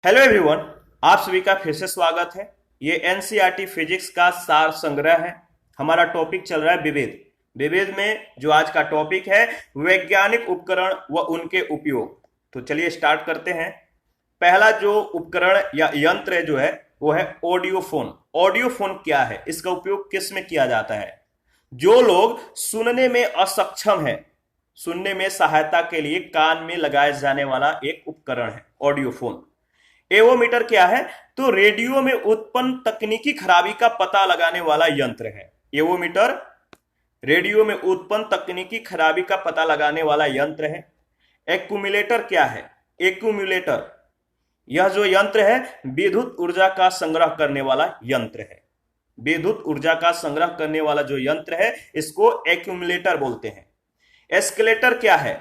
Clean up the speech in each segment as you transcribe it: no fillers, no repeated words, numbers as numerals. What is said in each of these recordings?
Hello everyone. आप सभी का फिर से स्वागत है। ये एनसीईआरटी फिजिक्स का सार संग्रह है। हमारा टॉपिक चल रहा है विविध। विविध में जो आज का टॉपिक है वैज्ञानिक उपकरण व उनके उपयोग। तो चलिए स्टार्ट करते हैं। पहला जो उपकरण या यंत्र जो है वो है ऑडियो फोन। ऑडियो फोन क्या है, इसका उपयोग किस में किया जाता है? जो लोग सुनने में असक्षम है, सुनने में सहायता के लिए कान में लगाए जाने वाला एक उपकरण है ऑडियो फोन। एवोमीटर क्या है? तो रेडियो में उत्पन्न तकनीकी खराबी का पता लगाने वाला यंत्र है। एवोमीटर रेडियो में उत्पन्न तकनीकी खराबी का पता लगाने वाला यंत्र है। एक्यूमुलेटर क्या है? एक्यूमुलेटर यह जो यंत्र है विद्युत ऊर्जा का संग्रह करने वाला यंत्र है। विद्युत ऊर्जा का संग्रह करने वाला जो यंत्र है इसको एक्यूमुलेटर बोलते हैं। एस्केलेटर क्या है?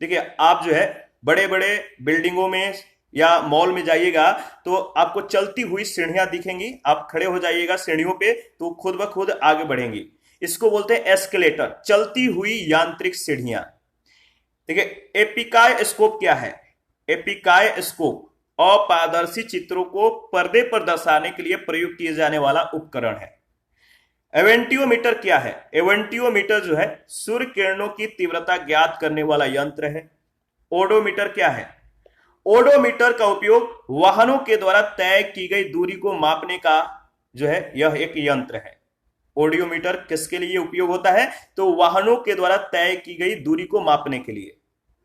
देखिए, आप जो है बड़े बड़े बिल्डिंगों में या मॉल में जाइएगा तो आपको चलती हुई सीढ़ियां दिखेंगी। आप खड़े हो जाइएगा सीढ़ियों पे तो खुद ब खुद आगे बढ़ेंगी। इसको बोलते हैं एस्केलेटर, चलती हुई यांत्रिक सीढ़ियां। देखिए, एपिकाय स्कोप क्या है? एपिकाय स्कोप अपारदर्शी चित्रों को पर्दे पर दर्शाने के लिए प्रयोग किए जाने वाला उपकरण है। एवेंटियोमीटर क्या है? एवेंटियोमीटर जो है सूर्य किरणों की तीव्रता ज्ञात करने वाला यंत्र है। ओडोमीटर क्या है? ओडोमीटर का उपयोग वाहनों के द्वारा तय की गई दूरी को मापने का जो है यह एक यंत्र है। ओडोमीटर किसके लिए उपयोग होता है? तो वाहनों के द्वारा तय की गई दूरी को मापने के लिए।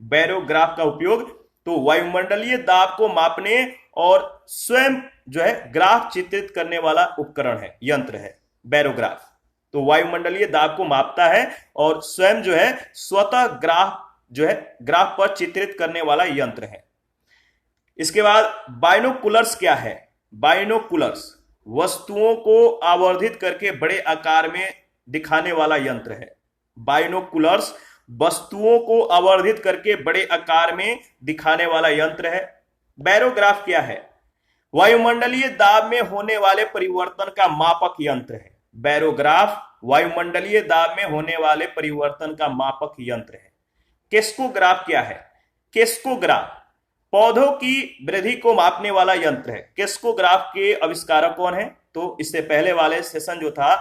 बैरोग्राफ का उपयोग तो वायुमंडलीय दाब को मापने और स्वयं जो है ग्राफ चित्रित करने वाला उपकरण है, यंत्र है बैरोग्राफ। तो वायुमंडलीय दाब को मापता है और स्वयं जो है स्वतः ग्राफ जो है ग्राफ पर चित्रित करने वाला यंत्र है। इसके बाद बाइनोकुलर्स क्या है? बाइनोकुलर्स वस्तुओं को आवर्धित करके बड़े आकार में दिखाने वाला यंत्र है। बाइनोकुलर्स वस्तुओं को आवर्धित करके बड़े आकार में दिखाने वाला यंत्र है। बैरोग्राफ क्या है? वायुमंडलीय दाब में होने वाले परिवर्तन का मापक यंत्र है। बैरोग्राफ वायुमंडलीय दाब में होने वाले परिवर्तन का मापक यंत्र है। केस्कोग्राफ क्या है? केस्कोग्राफ पौधों की वृद्धि को मापने वाला यंत्र है। केस्कोग्राफ के आविष्कारक कौन है? तो इससे पहले वाले सेशन जो था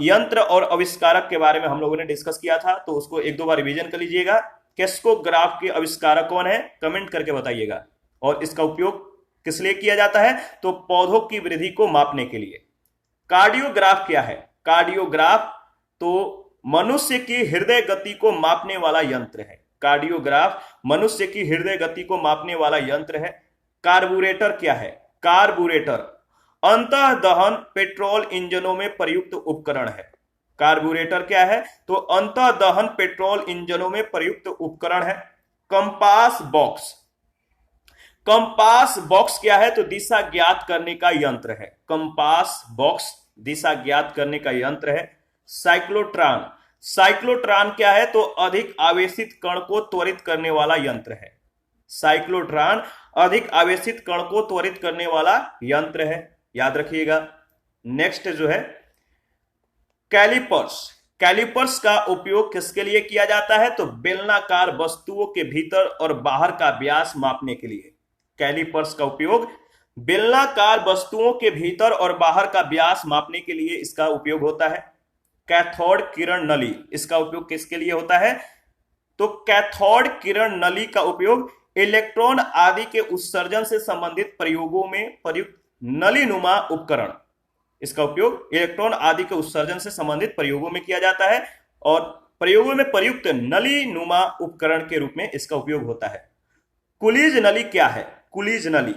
यंत्र और आविष्कारक के बारे में हम लोगों ने डिस्कस किया था, तो उसको एक दो बार रिवीजन कर लीजिएगा। केस्कोग्राफ के आविष्कारक कौन है? कमेंट करके बताइएगा। और इसका उपयोग किस लिए किया जाता है? तो पौधों की वृद्धि को मापने के लिए। कार्डियोग्राफ क्या है? कार्डियोग्राफ तो मनुष्य की हृदय गति को मापने वाला यंत्र है। कार्डियोग्राफ मनुष्य की हृदय गति को मापने वाला यंत्र है। कार्बोरेटर क्या है? कार्बोरेटर अंतः दहन पेट्रोल इंजनों में प्रयुक्त उपकरण है। कार्बोरेटर क्या है? तो अंतः दहन पेट्रोल इंजनों में प्रयुक्त उपकरण है। कंपास बॉक्स, कंपास बॉक्स क्या है? तो दिशा ज्ञात करने का यंत्र है। कंपास बॉक्स दिशा ज्ञात करने का यंत्र है। साइक्लोट्रॉन, साइक्लोट्रॉन क्या है? तो अधिक आवेशित कण को त्वरित करने वाला यंत्र है। साइक्लोट्रॉन अधिक आवेशित कण को त्वरित करने वाला यंत्र है, याद रखिएगा। नेक्स्ट जो है कैलिपर्स। कैलिपर्स का उपयोग किसके लिए किया जाता है? तो बेलनाकार वस्तुओं के भीतर और बाहर का व्यास मापने के लिए। कैलिपर्स का उपयोग बेलनाकार वस्तुओं के भीतर और बाहर का व्यास मापने के लिए इसका उपयोग होता है। कैथोड किरण नली, इसका उपयोग किसके लिए होता है? तो कैथोड किरण नली का उपयोग इलेक्ट्रॉन आदि के उत्सर्जन से संबंधित प्रयोगों में प्रयुक्त नलीनुमा उपकरण, इसका उपयोग इलेक्ट्रॉन आदि के उत्सर्जन से संबंधित प्रयोगों में किया जाता है और प्रयोगों में प्रयुक्त नलीनुमा उपकरण के रूप में इसका उपयोग होता है। कुलीज नली क्या है? कुलीज नली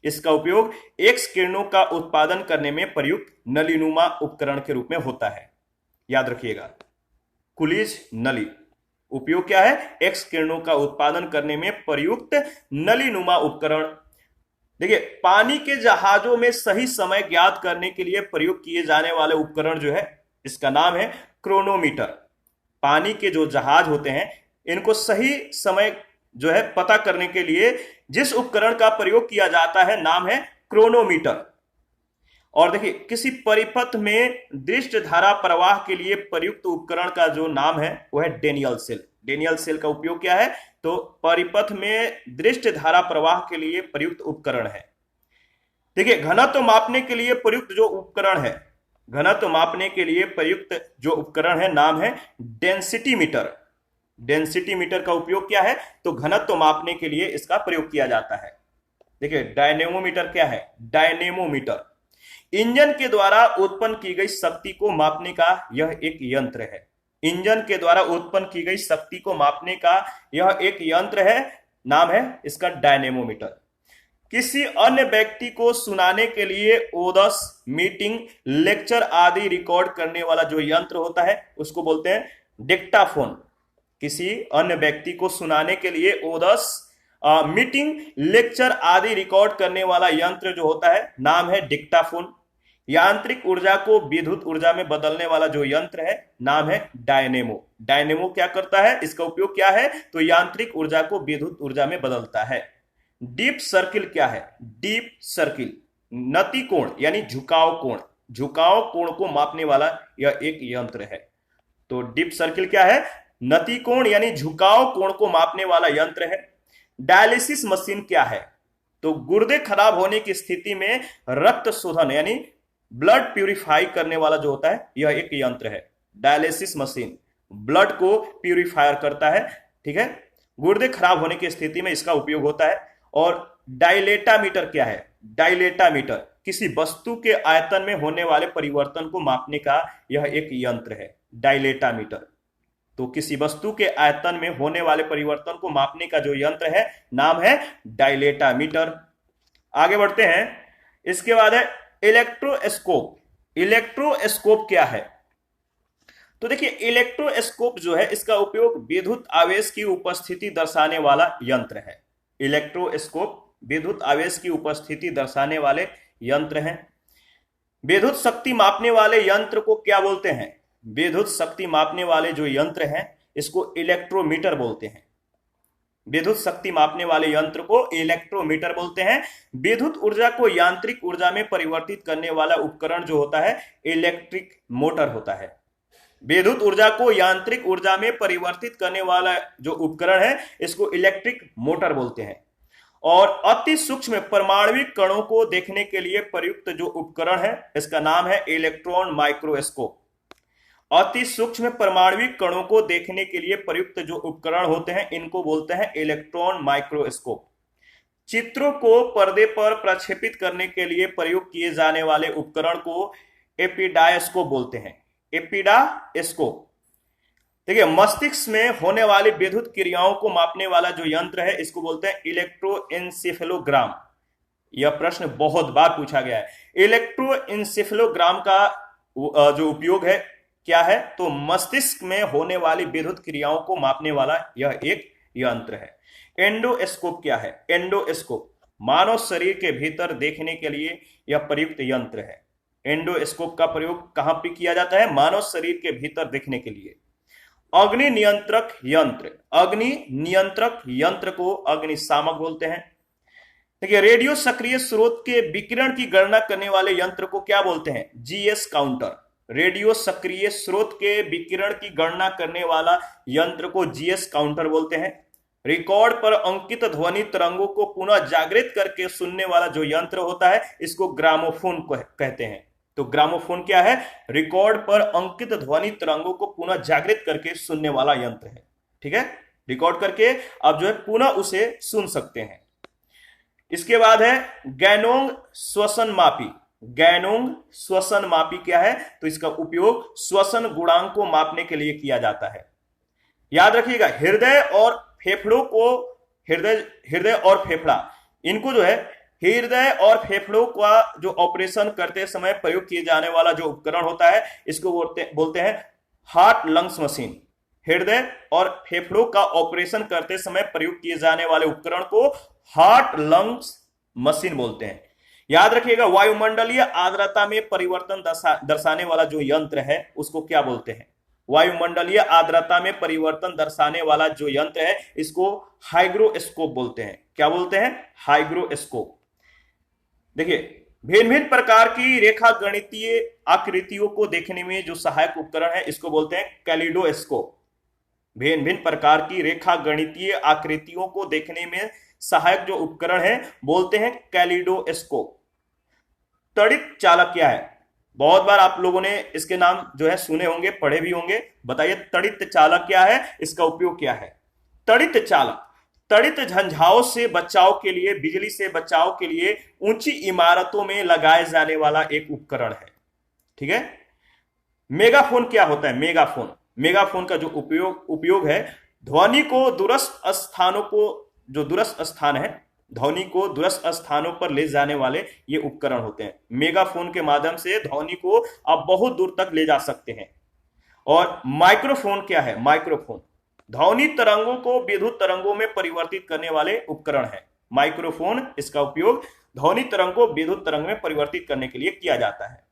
इसका उपयोग एक्स किरणों का उत्पादन करने में प्रयुक्त नलीनुमा उपकरण के रूप में होता है, याद रखिएगा। कुलीज नली उपयोग क्या है? एक्स किरणों का उत्पादन करने में प्रयुक्त नलीनुमा उपकरण। देखिए, पानी के जहाजों में सही समय ज्ञात करने के लिए प्रयोग किए जाने वाले उपकरण जो है इसका नाम है क्रोनोमीटर। पानी के जो जहाज होते हैं इनको सही समय जो है पता करने के लिए जिस उपकरण का प्रयोग किया जाता है नाम है क्रोनोमीटर। और देखिए किसी परिपथ में दृष्ट धारा प्रवाह के लिए प्रयुक्त उपकरण का जो नाम है वो है डेनियल सेल। डेनियल सेल का उपयोग क्या है? तो परिपथ में दृष्ट धारा प्रवाह के लिए प्रयुक्त उपकरण है। देखिए घनत्व मापने के लिए प्रयुक्त जो उपकरण है, घनत्व मापने के लिए प्रयुक्त जो उपकरण है नाम है डेंसिटी मीटर। डेंसिटी मीटर का उपयोग क्या है? तो घनत्व मापने के लिए इसका प्रयोग किया जाता है। देखिए डायनेमोमीटर क्या है? डायनेमोमीटर इंजन के द्वारा उत्पन्न की गई शक्ति को मापने का यह एक यंत्र है। इंजन के द्वारा उत्पन्न की गई शक्ति को मापने का यह एक यंत्र है, नाम है इसका डायनेमोमीटर। किसी अन्य व्यक्ति को सुनाने के लिए ओदस, मीटिंग, लेक्चर आदि रिकॉर्ड करने वाला जो यंत्र होता है उसको बोलते हैं डिक्टाफोन। किसी अन्य व्यक्ति को सुनाने के लिए ओदस, मीटिंग, लेक्चर आदि रिकॉर्ड करने वाला यंत्र जो होता है नाम है डिक्टाफोन। यांत्रिक ऊर्जा को विद्युत ऊर्जा में बदलने वाला जो यंत्र है नाम है डायनेमो। डायनेमो क्या करता है? इसका उपयोग क्या है? तो यांत्रिक ऊर्जा को विद्युत ऊर्जा में बदलता है। डीप सर्किल क्या है? डीप सर्किल नति कोण यानी झुकाव कोण, झुकाव कोण को मापने वाला यह एक यंत्र है। तो डीप सर्किल क्या है? नति कोण यानी झुकाव कोण को मापने वाला यंत्र है। डायलिसिस मशीन क्या है? तो गुर्दे खराब होने की स्थिति में रक्त शोधन यानी ब्लड प्यूरिफाई करने वाला जो होता है यह एक यंत्र है। डायलिसिस मशीन ब्लड को प्यूरिफायर करता है, ठीक है, गुर्दे खराब होने की स्थिति में इसका उपयोग होता है। और डायलेटामीटर क्या है? डायलेटामीटर किसी वस्तु के आयतन में होने वाले परिवर्तन को मापने का यह एक यंत्र है, डायलेटामीटर। तो किसी वस्तु के आयतन में होने वाले परिवर्तन को मापने का जो यंत्र है नाम है डायलेटामीटर। आगे बढ़ते हैं। इसके बाद है इलेक्ट्रोस्कोप। इलेक्ट्रोस्कोप क्या है? तो देखिए इलेक्ट्रोस्कोप जो है इसका उपयोग विद्युत आवेश की उपस्थिति दर्शाने वाला यंत्र है। इलेक्ट्रोस्कोप विद्युत आवेश की उपस्थिति दर्शाने वाले यंत्र हैं। विद्युत शक्ति मापने वाले यंत्र को क्या बोलते हैं? विद्युत शक्ति मापने वाले जो यंत्र हैं इसको इलेक्ट्रोमीटर बोलते हैं। विद्युत शक्ति मापने वाले यंत्र को इलेक्ट्रोमीटर बोलते हैं। विद्युत ऊर्जा को यांत्रिक ऊर्जा में परिवर्तित करने वाला उपकरण जो होता है इलेक्ट्रिक मोटर होता है। विद्युत ऊर्जा को यांत्रिक ऊर्जा में परिवर्तित करने वाला जो उपकरण है इसको इलेक्ट्रिक मोटर बोलते हैं। और अति सूक्ष्म परमाणविक कणों को देखने के लिए प्रयुक्त जो उपकरण है इसका नाम है इलेक्ट्रॉन माइक्रोस्कोप। अति सूक्ष्म परमाणविक कणों को देखने के लिए प्रयुक्त जो उपकरण होते हैं इनको बोलते हैं इलेक्ट्रॉन माइक्रोस्कोप। चित्रों को पर्दे पर प्रक्षेपित करने के लिए प्रयोग किए जाने वाले उपकरण को एपिडायस्कोप बोलते हैं। एपिडायस्कोप देखिए मस्तिष्क में होने वाली विद्युत क्रियाओं को मापने वाला जो यंत्र है इसको बोलते हैं इलेक्ट्रोएन्सेफेलोग्राम। यह प्रश्न बहुत बार पूछा गया है। इलेक्ट्रोएन्सेफेलोग्राम का जो उपयोग है क्या है? तो मस्तिष्क में होने वाली विद्युत क्रियाओं को मापने वाला यह एक यंत्र है। एंडोस्कोप क्या है? एंडोस्कोप मानव शरीर के भीतर देखने के लिए यह प्रयुक्त यंत्र है। एंडोस्कोप का प्रयोग कहां पे किया जाता है? मानव शरीर के भीतर देखने के लिए। अग्नि नियंत्रक यंत्र, अग्नि नियंत्रक यंत्र को अग्निशामक बोलते हैं। देखिए रेडियो सक्रिय स्रोत के विकिरण की गणना करने वाले यंत्र को क्या बोलते हैं? GS counter. रेडियो सक्रिय स्रोत के विकिरण की गणना करने वाला यंत्र को जीएस काउंटर बोलते हैं। रिकॉर्ड पर अंकित ध्वनि तरंगों को पुनः जागृत करके सुनने वाला जो यंत्र होता है इसको ग्रामोफोन कहते हैं। तो ग्रामोफोन क्या है? रिकॉर्ड पर अंकित ध्वनि तरंगों को पुनः जागृत करके सुनने वाला यंत्र है, ठीक है। रिकॉर्ड करके आप जो है पुनः उसे सुन सकते हैं। इसके बाद है गैनोंग श्वसन मापी। गैनोंग श्वसन मापी क्या है? तो इसका उपयोग श्वसन गुणांक को मापने के लिए किया जाता है। याद रखिएगा हृदय और फेफड़ों को, हृदय और फेफड़ा इनको जो है हृदय और फेफड़ों का जो ऑपरेशन करते समय प्रयोग किए जाने वाला जो उपकरण होता है इसको बोलते हैं हार्ट लंग्स मशीन। हृदय और फेफड़ों का ऑपरेशन करते समय प्रयोग किए जाने वाले उपकरण को हार्ट लंग्स मशीन बोलते हैं। याद रखिएगा वायुमंडलीय आर्द्रता में परिवर्तन दर्शाने वाला जो यंत्र है उसको क्या बोलते हैं? वायुमंडलीय आर्द्रता में परिवर्तन दर्शाने वाला जो यंत्र है इसको हाइग्रोस्कोप बोलते हैं। क्या बोलते हैं? हाइग्रोस्कोप। देखिए भिन्न भिन्न प्रकार की रेखा गणितीय आकृतियों को देखने में जो सहायक उपकरण है इसको बोलते हैं कैलिडोस्कोप। भिन्न भिन्न प्रकार की रेखा गणितीय आकृतियों को देखने में सहायक जो उपकरण है बोलते हैं कैलिडोस्कोप। तड़ित चालक क्या है? बहुत बार आप लोगों ने इसके नाम जो है सुने होंगे, पढ़े भी होंगे। बताइए तड़ित चालक क्या है, इसका उपयोग क्या है? तड़ित चालक तड़ित झंझाओं से बचाव के लिए, बिजली से बचाव के लिए ऊंची इमारतों में लगाए जाने वाला एक उपकरण है। ठीक है। मेगाफोन क्या होता है? मेगाफोन का जो उपयोग है, ध्वनि को दूरस्थ स्थानों को, जो दूरस्थ स्थान है, ध्वनि को दूरस्थ स्थानों पर ले जाने वाले ये उपकरण होते हैं। मेगाफोन के माध्यम से ध्वनि को आप बहुत दूर तक ले जा सकते हैं। और माइक्रोफोन क्या है? माइक्रोफोन ध्वनि तरंगों को विद्युत तरंगों में परिवर्तित करने वाले उपकरण है। माइक्रोफोन, इसका उपयोग ध्वनि तरंग को विद्युत तरंग में परिवर्तित करने के लिए किया जाता है।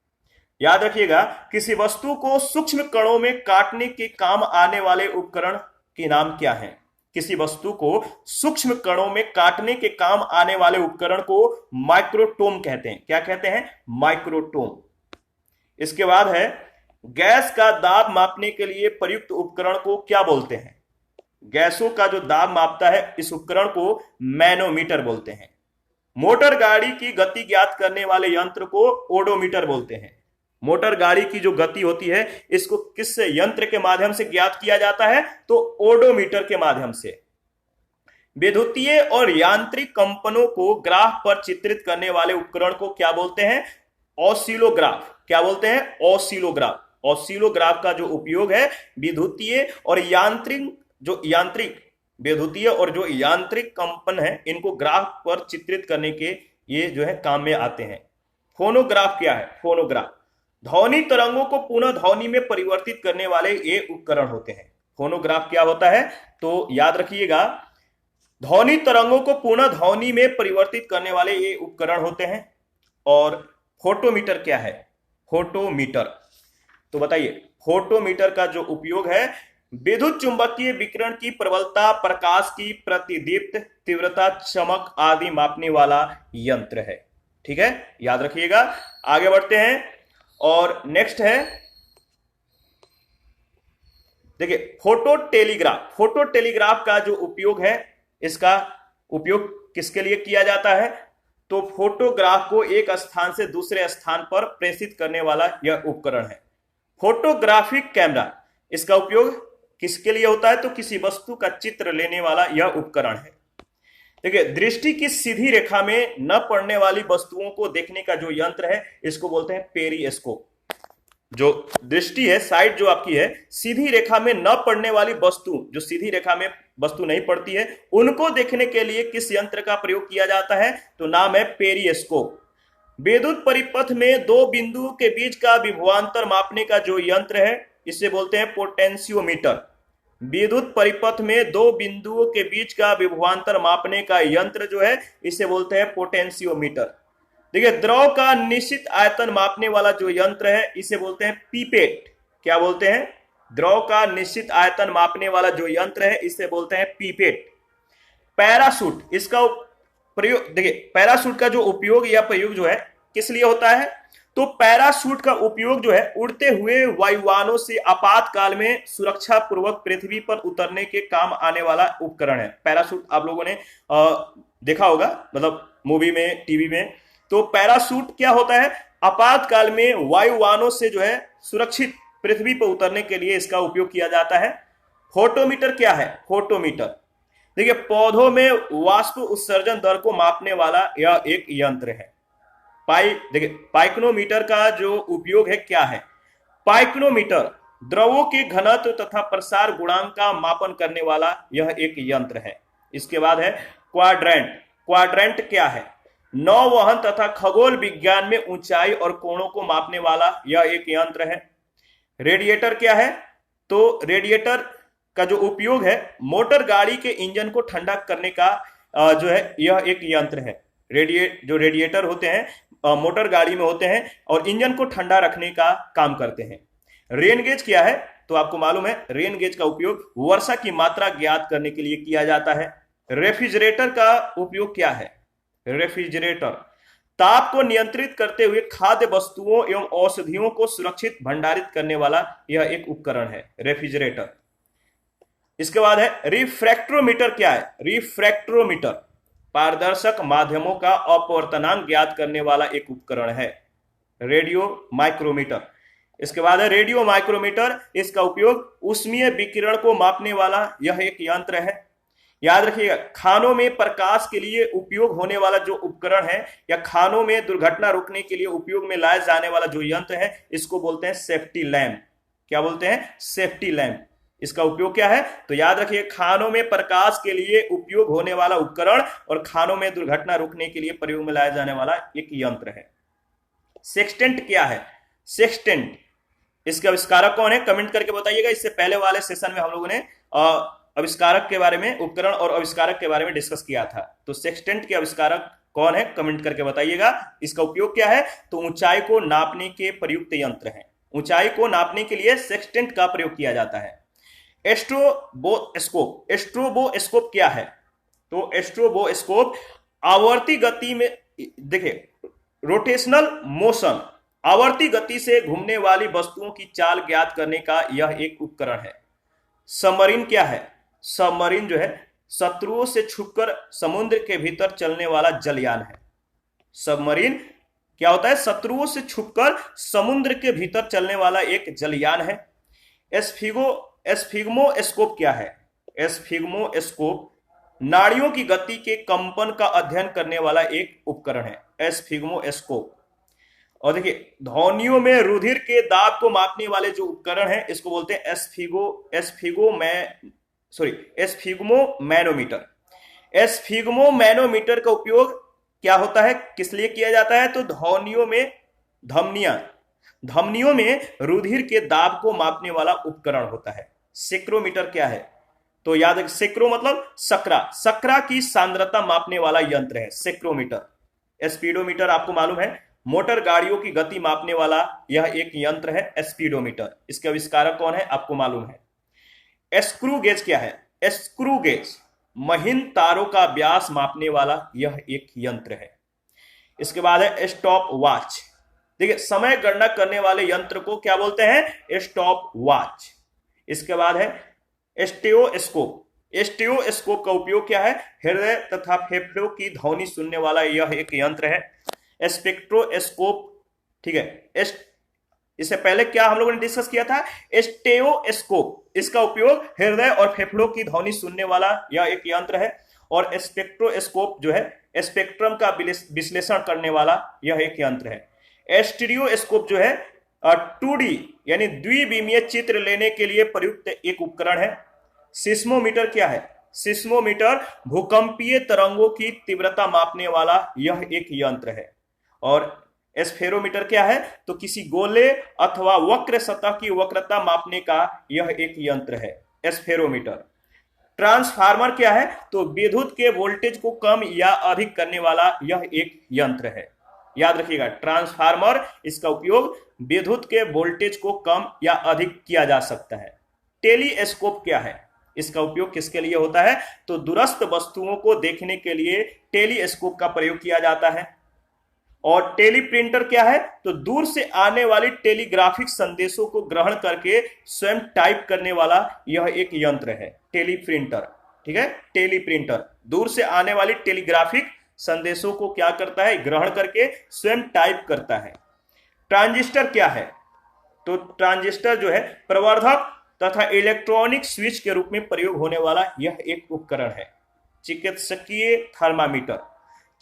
याद रखिएगा, किसी वस्तु को सूक्ष्म कणों में काटने के काम आने वाले उपकरण के नाम क्या है? किसी वस्तु को सूक्ष्म कणों में काटने के काम आने वाले उपकरण को माइक्रोटोम कहते हैं। क्या कहते हैं? माइक्रोटोम। इसके बाद है, गैस का दाब मापने के लिए प्रयुक्त उपकरण को क्या बोलते हैं? गैसों का जो दाब मापता है इस उपकरण को मैनोमीटर बोलते हैं। मोटर गाड़ी की गति ज्ञात करने वाले यंत्र को ओडोमीटर बोलते हैं। मोटर गाड़ी की जो गति होती है इसको किस यंत्र के माध्यम से ज्ञात किया जाता है? तो ओडोमीटर के माध्यम से। विद्युतीय और यांत्रिक कंपनों को ग्राफ पर चित्रित करने वाले उपकरण को क्या बोलते हैं? ऑसिलोग्राफ। क्या बोलते हैं? ऑसिलोग्राफ। ऑसिलोग्राफ का जो उपयोग है विद्युतीय और यांत्रिक कंपन है, इनको ग्राफ पर चित्रित करने के ये जो है काम में आते हैं। फोनोग्राफ क्या है? फोनोग्राफ ध्वनि तरंगों को पुनः ध्वनि में परिवर्तित करने वाले ये उपकरण होते हैं। फोनोग्राफ क्या होता है? तो याद रखिएगा, ध्वनि तरंगों को पुनः ध्वनि में परिवर्तित करने वाले ये उपकरण होते हैं। और फोटोमीटर क्या है? फोटोमीटर, तो बताइए फोटोमीटर का जो उपयोग है विद्युत चुंबकीय विकिरण की प्रबलता, प्रकाश की प्रतिदीप्त तीव्रता, चमक आदि मापने वाला यंत्र है। ठीक है, याद रखिएगा। आगे बढ़ते हैं और नेक्स्ट है, देखिए फोटो टेलीग्राफ। फोटो टेलीग्राफ का जो उपयोग है, इसका उपयोग किसके लिए किया जाता है? तो फोटोग्राफ को एक स्थान से दूसरे स्थान पर प्रेषित करने वाला यह उपकरण है। फोटोग्राफिक कैमरा, इसका उपयोग किसके लिए होता है? तो किसी वस्तु का चित्र लेने वाला यह उपकरण है। देखिए, दृष्टि की सीधी रेखा में न पड़ने वाली वस्तुओं को देखने का जो यंत्र है इसको बोलते हैं पेरिस्कोप। जो दृष्टि है, साइड जो आपकी है, सीधी रेखा में न पड़ने वाली वस्तु, जो सीधी रेखा में वस्तु नहीं पड़ती है, उनको देखने के लिए किस यंत्र का प्रयोग किया जाता है? तो नाम है पेरिस्कोप। विद्युत परिपथ में दो बिंदुओं के बीच का विभवांतर मापने का जो यंत्र है इसे बोलते हैं पोटेंशियोमीटर। विद्युत परिपथ में दो बिंदुओं के बीच का विभवांतर मापने का यंत्र जो है इसे बोलते हैं पोटेंशियोमीटर। देखिए, द्रव का निश्चित आयतन मापने वाला जो यंत्र है इसे बोलते हैं पीपेट। क्या बोलते हैं? द्रव का निश्चित आयतन मापने वाला जो यंत्र है इसे बोलते हैं पीपेट। पैराशूट, इसका प्रयोग, देखिए पैराशूट का जो उपयोग या प्रयोग जो है किस लिए होता है? तो पैराशूट का उपयोग जो है उड़ते हुए वायुयानों से आपातकाल में सुरक्षा पूर्वक पृथ्वी पर उतरने के काम आने वाला उपकरण है। पैराशूट आप लोगों ने देखा होगा, मतलब मूवी में, टीवी में। तो पैराशूट क्या होता है? आपातकाल में वायुयानों से जो है सुरक्षित पृथ्वी पर उतरने के लिए इसका उपयोग किया जाता है। फोटोमीटर क्या है? फोटोमीटर देखिए पौधों में वाष्प उत्सर्जन दर को मापने वाला यह एक यंत्र है। देखिए पाइक्रोमीटर का जो उपयोग है क्या है? पाइक्रोमीटर द्रवों के घनत्व तथा प्रसार गुणांक का मापन करने वाला यह एक यंत्र है। इसके बाद है क्वाड्रेंट। क्वाड्रेंट क्या है? नौवहन तथा खगोल विज्ञान में ऊंचाई और कोणों को मापने वाला यह एक यंत्र है। रेडिएटर क्या है? तो रेडिएटर का जो उपयोग है मोटर गाड़ी के इंजन को ठंडा करने का जो है यह एक यंत्र है। जो रेडिएटर होते हैं मोटर गाड़ी में होते हैं और इंजन को ठंडा रखने का काम करते हैं। रेन गेज क्या है? तो आपको मालूम है रेन गेज का उपयोग वर्षा की मात्रा ज्ञात करने के लिए किया जाता है। रेफ्रिजरेटर का उपयोग क्या है? रेफ्रिजरेटर ताप को नियंत्रित करते हुए खाद्य वस्तुओं एवं औषधियों को सुरक्षित भंडारित करने वाला यह एक उपकरण है, रेफ्रिजरेटर। इसके बाद है रिफ्रैक्ट्रोमीटर। क्या है रिफ्रैक्ट्रोमीटर? पारदर्शक माध्यमों का अपवर्तनांक ज्ञात करने वाला एक उपकरण है। Radio micrometer. इसके बाद है रेडियो माइक्रोमीटर। इसका उपयोग ऊष्मीय विकिरण को मापने वाला यह एक यंत्र है। याद रखिएगा, खानों में प्रकाश के लिए उपयोग होने वाला जो उपकरण है या खानों में दुर्घटना रोकने के लिए उपयोग में लाया जाने वाला जो यंत्र है, इसको बोलते हैं सेफ्टी लैंप। क्या बोलते हैं? Safety lamp. इसका उपयोग क्या है? तो याद रखिए, खानों में प्रकाश के लिए उपयोग होने वाला उपकरण और खानों में दुर्घटना रोकने के लिए प्रयोग में लाया जाने वाला एक यंत्र है। सेक्सटेंट क्या है? सेक्सटेंट, इसके आविष्कारक कौन है? कमेंट करके बताइएगा। इससे पहले वाले सेशन में हम लोगों ने आविष्कारक के बारे में, उपकरण और आविष्कारक के बारे में डिस्कस किया था। तो सेक्सटेंट के आविष्कारक कौन है? कमेंट करके बताइएगा। इसका उपयोग क्या है? तो ऊंचाई को नापने के प्रयुक्त यंत्र है। ऊंचाई को नापने के लिए सेक्सटेंट का प्रयोग किया जाता है। एस्ट्रोबोस्कोप। एस्ट्रोबोस्कोप क्या है? तो एस्ट्रोबोस्कोप आवर्ती गति में, देखिए, रोटेशनल मोशन, आवर्ती गति से घूमने वाली वस्तुओं की चाल ज्ञात करने का यह एक उपकरण है। सबमरीन क्या है? सबमरीन जो है शत्रुओं से छुपकर समुद्र के भीतर चलने वाला जलयान है। सबमरीन क्या होता है? शत्रुओं से छुपकर समुद्र के भीतर चलने वाला एक जलयान है। एस्फिग्मोस्कोप क्या है? एस्फिग्मोस्कोप नाड़ियों की गति के कंपन का अध्ययन करने वाला एक उपकरण है, एस्फिग्मोस्कोप। और देखिए, ध्वनियों में रुधिर के दाब को मापने वाले जो उपकरण है, इसको बोलते हैं एस्फिग्मोमैनोमीटर। एस्फिग्मोमैनोमीटर का उपयोग क्या होता है, किस लिए किया जाता है? तो धमनियों में रुधिर के दाब को मापने वाला उपकरण होता है। सेक्रोमीटर क्या है? तो याद रखिए, सेक्रो मतलब सकरा की सांद्रता मापने वाला यंत्र है सेक्रोमीटर। स्पीडोमीटर आपको मालूम है, मोटर गाड़ियों की गति मापने वाला यह एक यंत्र है स्पीडोमीटर। इसके आविष्कारक कौन है? आपको मालूम है। स्क्रू गेज क्या है? स्क्रू गेज महीन तारों का व्यास मापने वाला यह एक यंत्र है। इसके बाद है स्टॉप वॉच। देखिए, समय गणना करने वाले यंत्र को क्या बोलते हैं? Stop watch. इसके बाद है स्टेओस्कोप। स्टेओस्कोप का उपयोग क्या है? हृदय तथा फेफड़ों की ध्वनि सुनने वाला यह एक यंत्र है। स्पेक्ट्रोस्कोप, ठीक है। इससे पहले क्या हम लोगों ने डिस्कस किया था? स्टेओस्कोप। इसका उपयोग हृदय और फेफड़ों की ध्वनि सुनने वाला यह एक यंत्र है। और स्पेक्ट्रोस्कोप जो है स्पेक्ट्रम का विश्लेषण करने वाला यह एक यंत्र है। स्टीरियोस्कोप जो है 2D यानी द्विविमीय चित्र लेने के लिए प्रयुक्त एक उपकरण है। सिस्मोमीटर क्या है? सिस्मोमीटर भूकंपीय तरंगों की तीव्रता मापने वाला यह एक यंत्र है। और स्फेरोमीटर क्या है? तो किसी गोले अथवा वक्र सतह की वक्रता मापने का यह एक यंत्र है, स्फेरोमीटर। ट्रांसफार्मर क्या है? तो विद्युत के वोल्टेज को कम या अधिक करने वाला यह एक यंत्र है। याद रखिएगा, ट्रांसफार्मर, इसका उपयोग विद्युत के वोल्टेज को कम या अधिक किया जा सकता है। टेलीस्कोप क्या है? इसका उपयोग किसके लिए होता है? तो दूरस्थ वस्तुओं को देखने के लिए टेलीस्कोप का प्रयोग किया जाता है। और टेलीप्रिंटर क्या है? तो दूर से आने वाली टेलीग्राफिक संदेशों को ग्रहण करके स्वयं टाइप करने वाला यह एक यंत्र है, टेलीप्रिंटर। ठीक है, टेलीप्रिंटर दूर से आने वाली टेलीग्राफिक संदेशों को क्या करता है? ग्रहण करके स्वयं टाइप करता है। ट्रांजिस्टर क्या है? तो ट्रांजिस्टर जो है प्रवर्धक तथा इलेक्ट्रॉनिक स्विच के रूप में प्रयोग होने वाला यह एक उपकरण है। चिकित्सकीय थर्मामीटर।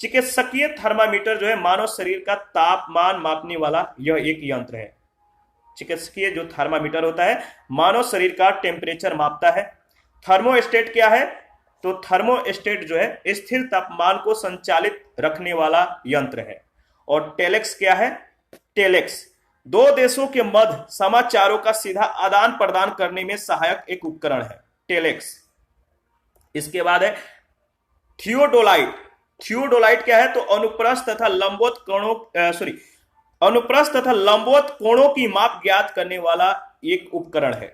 चिकित्सकीय थर्मामीटर जो है मानव शरीर का तापमान मापने वाला यह एक यंत्र है। चिकित्सकीय जो थर्मामीटर होता है मानव शरीर का टेम्परेचर मापता है। थर्मोस्टेट क्या है? तो थर्मोस्टेट जो है स्थिर तापमान को संचालित रखने वाला यंत्र है। और टेलेक्स क्या है? टेलेक्स दो देशों के मध्य समाचारों का सीधा आदान प्रदान करने में सहायक एक उपकरण है, टेलेक्स। इसके बाद है थियोडोलाइट। थियोडोलाइट क्या है? तो अनुप्रस्थ तथा लंबवत कोणों की माप ज्ञात करने वाला एक उपकरण है,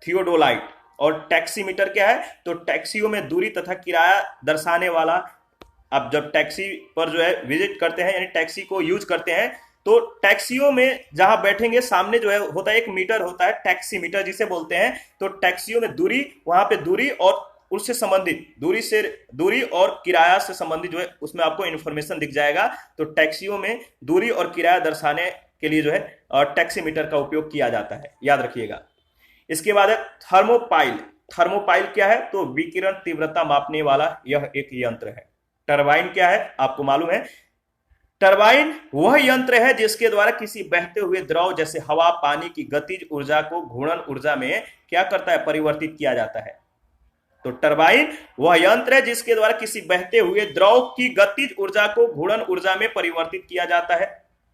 थियोडोलाइट। और टैक्सीमीटर क्या है? तो टैक्सियों में दूरी तथा किराया दर्शाने वाला आप जब टैक्सी पर जो है विजिट करते हैं यानी टैक्सी को यूज करते हैं, तो टैक्सियों में जहां बैठेंगे सामने जो है होता है एक मीटर होता है, टैक्सी मीटर जिसे बोलते हैं। तो टैक्सियों में दूरी, वहां पे दूरी और उससे संबंधित दूरी और किराया से संबंधित जो है उसमें आपको इंफॉर्मेशन दिख जाएगा। तो टैक्सियों में दूरी और किराया दर्शाने के लिए जो है टैक्सी मीटर का उपयोग किया जाता है, याद रखिएगा। इसके बाद है थर्मोपाइल। थर्मोपाइल क्या है? तो विकिरण तीव्रता मापने वाला यह एक यंत्र है। टरबाइन क्या है? आपको मालूम है, टरबाइन वह यंत्र है जिसके द्वारा किसी बहते हुए द्रव जैसे हवा, पानी की गतिज ऊर्जा को घूर्णन ऊर्जा में क्या करता है? परिवर्तित किया जाता है। तो टरबाइन वह यंत्र है जिसके द्वारा किसी बहते हुए द्रव की गतिज ऊर्जा को घूर्णन ऊर्जा में परिवर्तित किया जाता है।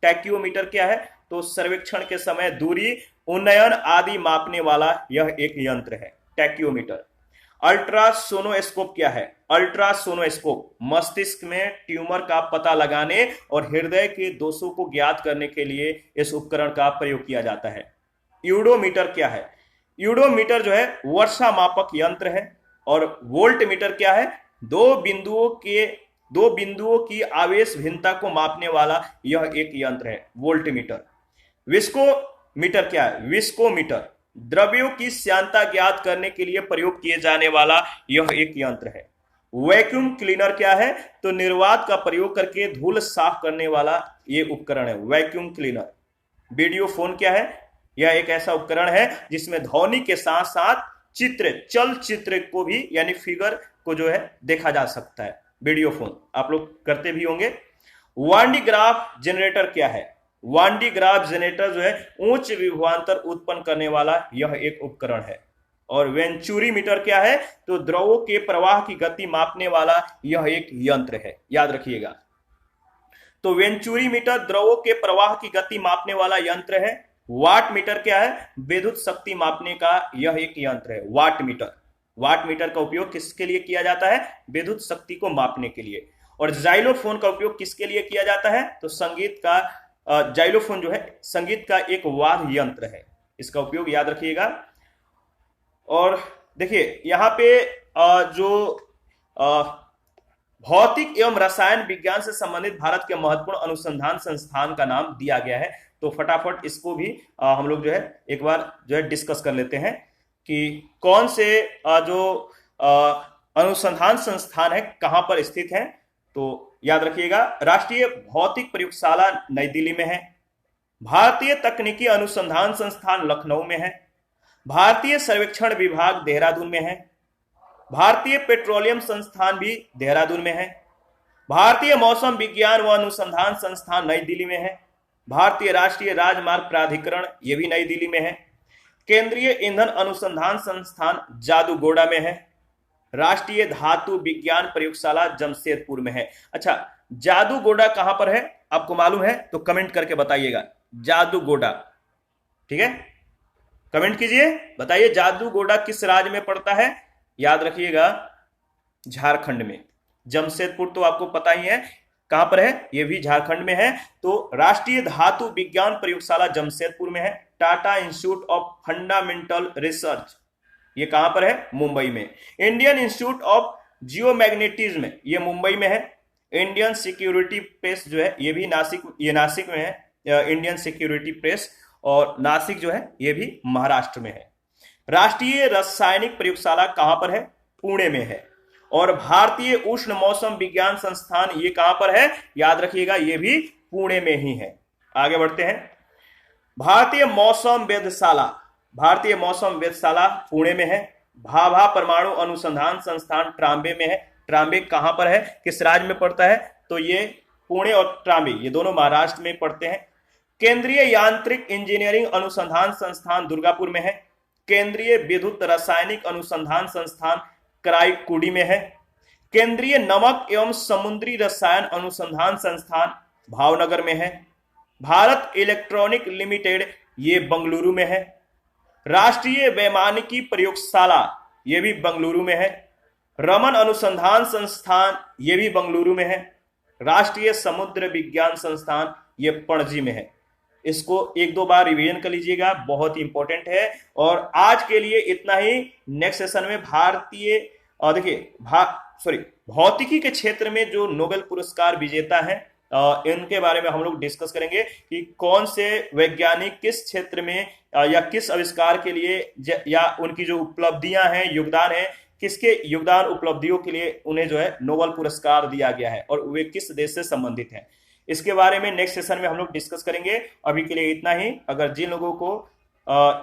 टैक्योमीटर क्या है? तो सर्वेक्षण के समय दूरी, उन्नयन आदि मापने वाला यह एक यंत्र है, टैक्योमीटर। अल्ट्रासोनोस्कोप क्या है? अल्ट्रासोनोस्कोप मस्तिष्क में ट्यूमर का पता लगाने और हृदय के दोषों को ज्ञात करने के लिए इस उपकरण का प्रयोग किया जाता है। यूडोमीटर क्या है? यूडोमीटर जो है वर्षा मापक यंत्र है। और वोल्ट मीटर क्या है? दो बिंदुओं की आवेश भिन्नता को मापने वाला यह एक यंत्र है, वोल्ट मीटर। विस्कोमीटर क्या है? विस्कोमीटर द्रव्यों की श्यानता ज्ञात करने के लिए प्रयोग किए जाने वाला यह एक यंत्र है। वैक्यूम क्लीनर क्या है? तो निर्वात का प्रयोग करके धूल साफ करने वाला यह उपकरण है, वैक्यूम क्लीनर। वीडियो फोन क्या है? यह एक ऐसा उपकरण है जिसमें ध्वनि के साथ साथ चल चित्र को भी यानी फिगर को जो है देखा जा सकता है। वीडियो फोन आप लोग करते भी होंगे। वांडीग्राफ जनरेटर क्या है? वांडीग्राफ जनरेटर जो है उच्च विभवांतर उत्पन्न करने वाला यह एक उपकरण है। और वेंचुरी मीटर क्या है? तो द्रवों के प्रवाह की गति मापने वाला यह एक यंत्र है, याद रखिएगा। तो वेंचुरी मीटर द्रवों के प्रवाह की गति मापने वाला यंत्र है। वाट मीटर क्या है? विद्युत शक्ति मापने का यह एक यंत्र है, वाट मीटर। वाट मीटर का उपयोग किसके लिए किया जाता है? विद्युत शक्ति को मापने के लिए। और जाइलोफोन का उपयोग किसके लिए किया जाता है? तो संगीत का जाइलोफोन जो है संगीत का एक वाद्य यंत्र है, इसका उपयोग याद रखिएगा। और देखिए यहां पे जो भौतिक एवं रसायन विज्ञान से संबंधित भारत के महत्वपूर्ण अनुसंधान संस्थान का नाम दिया गया है। तो फटाफट इसको भी हम लोग जो है एक बार जो है डिस्कस कर लेते हैं कि कौन से जो अनुसंधान संस्थान है कहां पर स्थित है। तो याद रखिएगा, राष्ट्रीय भौतिक प्रयोगशाला नई दिल्ली में है, भारतीय तकनीकी अनुसंधान संस्थान लखनऊ में है, भारतीय सर्वेक्षण विभाग देहरादून में है, भारतीय पेट्रोलियम संस्थान भी देहरादून में है, भारतीय मौसम विज्ञान व अनुसंधान संस्थान नई दिल्ली में है, भारतीय राष्ट्रीय राजमार्ग प्राधिकरण ये भी नई दिल्ली में है, केंद्रीय ईंधन अनुसंधान संस्थान जादूगोड़ा में है, राष्ट्रीय धातु विज्ञान प्रयोगशाला जमशेदपुर में है। अच्छा, जादूगोड़ा कहां पर है आपको मालूम है? तो कमेंट करके बताइएगा, जादूगोड़ा। ठीक है, कमेंट कीजिए, बताइए जादूगोड़ा किस राज्य में पड़ता है? याद रखिएगा, झारखंड में। जमशेदपुर तो आपको पता ही है कहां पर है, यह भी झारखंड में है। तो राष्ट्रीय धातु विज्ञान प्रयोगशाला जमशेदपुर में है। Tata institute of fundamental research ये कहां पर है? मुंबई में। इंडियन इंस्टीट्यूट ऑफ जियोमैग्नेटिज्म ये मुंबई में है। इंडियन सिक्योरिटी प्रेस जो है ये भी नासिक में है, इंडियन सिक्योरिटी प्रेस, और नासिक जो है ये भी महाराष्ट्र में है। राष्ट्रीय रासायनिक प्रयोगशाला कहां पर है? पुणे में है। और भारतीय उष्ण मौसम विज्ञान संस्थान ये कहां पर है? याद रखिएगा, ये भी पुणे में ही है। आगे बढ़ते हैं। भारतीय मौसम वेधशाला पुणे में है। भाभा परमाणु अनुसंधान संस्थान ट्राम्बे में है। ट्राम्बे कहां पर है, किस राज्य में पड़ता है? तो ये पुणे और ट्राम्बे ये दोनों महाराष्ट्र में पड़ते हैं। केंद्रीय यांत्रिक इंजीनियरिंग अनुसंधान संस्थान दुर्गापुर में है। केंद्रीय विद्युत रासायनिक अनुसंधान संस्थान कराईकुड़ी में है। केंद्रीय नमक एवं समुद्री रसायन अनुसंधान संस्थान भावनगर में है। भारत इलेक्ट्रॉनिक लिमिटेड ये बेंगलुरु में है। राष्ट्रीय वैमानिकी प्रयोगशाला ये भी बेंगलुरु में है। रमन अनुसंधान संस्थान ये भी बेंगलुरु में है। राष्ट्रीय समुद्र विज्ञान संस्थान ये पणजी में है। इसको एक दो बार रिवीजन कर लीजिएगा, बहुत ही इंपॉर्टेंट है। और आज के लिए इतना ही। नेक्स्ट सेशन में देखिए सॉरी भौतिकी के क्षेत्र में जो नोबेल पुरस्कार विजेता है इनके बारे में हम लोग डिस्कस करेंगे कि कौन से वैज्ञानिक किस क्षेत्र में या किस आविष्कार के लिए या उनकी जो उपलब्धियां हैं, योगदान है, किसके योगदान उपलब्धियों के लिए उन्हें जो है नोबेल पुरस्कार दिया गया है और वे किस देश से संबंधित हैं। इसके बारे में नेक्स्ट सेशन में हम लोग डिस्कस करेंगे। अभी के लिए इतना ही। अगर जिन लोगों को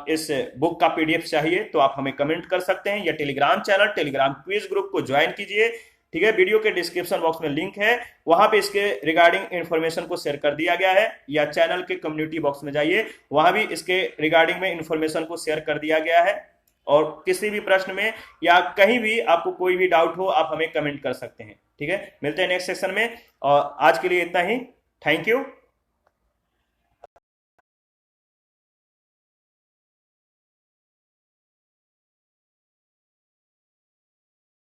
इस बुक का पीडीएफ चाहिए तो आप हमें कमेंट कर सकते हैं या Telegram channel, Telegram quiz group को ज्वाइन कीजिए। ठीक है, वीडियो के डिस्क्रिप्शन बॉक्स में लिंक है, वहां पे इसके रिगार्डिंग इंफॉर्मेशन को शेयर कर दिया गया है, या चैनल के कम्युनिटी बॉक्स में जाइए, वहां भी इसके रिगार्डिंग में इंफॉर्मेशन को शेयर कर दिया गया है। और किसी भी प्रश्न में या कहीं भी आपको कोई भी डाउट हो आप हमें कमेंट कर सकते हैं। ठीक है, मिलते हैं नेक्स्ट सेशन में और आज के लिए इतना ही। Thank you.